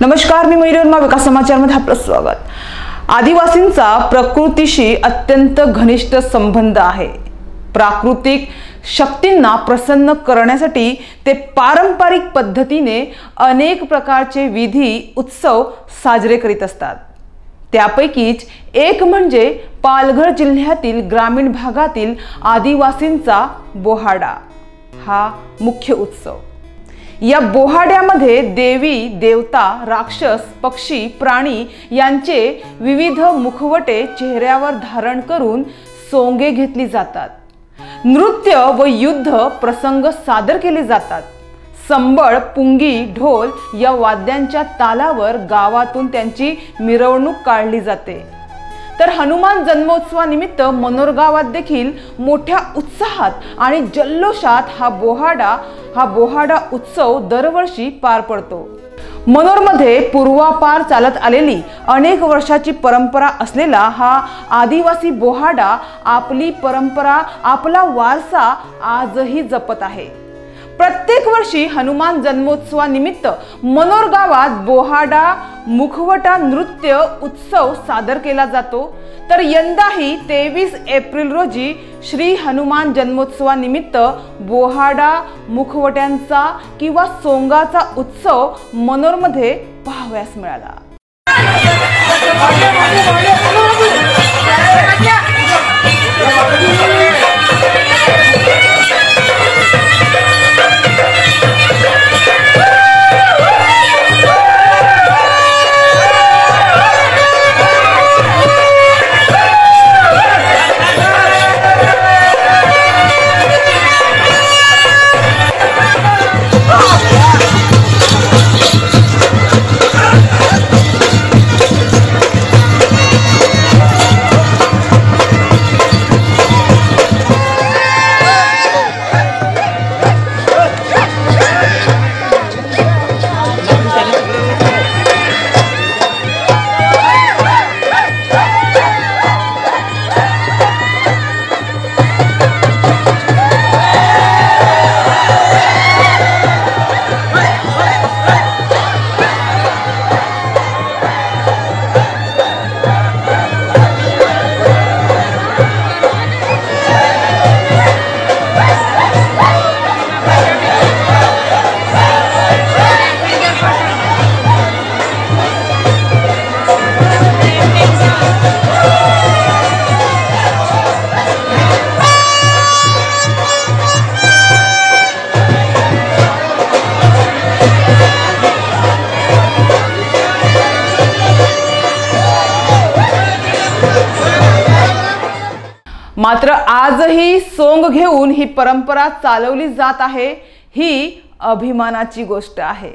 नमस्कार, मी मयुरी वर्मा, विकास समाचारमध्ये आपलं स्वागत। आदिवासींचा प्रकृतीशी अत्यंत घनिष्ठ संबंध आहे। प्राकृतिक शक्तींना प्रसन्न करण्यासाठी ते पारंपरिक पद्धतीने अनेक प्रकारचे विधी उत्सव साजरे करीत असतात। त्यापैकीच एक म्हणजे पालघर जिल्ह्यातील ग्रामीण भागातील आदिवासींचा बोहाडा हा मुख्य उत्सव। या बोहाड्यामध्ये देवी देवता, राक्षस, पक्षी, प्राणी यांचे विविध मुखवटे चेहऱ्यावर धारण करून सोंगे घेतली जातात। नृत्य व युद्ध प्रसंग सादर केले जातात। संबळ, पुंगी, ढोल या वाद्यांच्या तालावर गावातून त्यांची मिरवणूक काढली जाते। तर हनुमान जन्मोत्सवानिमित्त मनोर गावात देखील मोठ्या उत्साहात आणि जल्लोषात हा बोहाडा उत्सव दरवर्षी पार पडतो। मनोरमध्ये पूर्वापार चालत आलेली अनेक वर्षाची परंपरा असलेला हा आदिवासी बोहाडा आपली परंपरा, आपला वारसा आजही जपत आहे। प्रत्येक वर्षी हनुमान जन्मोत्सवानिमित्त मनोर गावात बोहाडा मुखवटा नृत्य उत्सव सादर केला जातो। तर यंदाही 23 एप्रिल रोजी श्री हनुमान जन्मोत्सवानिमित्त बोहाडा मुखवट्यांचा किंवा सोंगाचा उत्सव मनोरमध्ये पाहावयास मिळाला। मात्र आजही सोंग घेऊन ही परंपरा चालवली जात आहे, ही अभिमानाची गोष्ट आहे।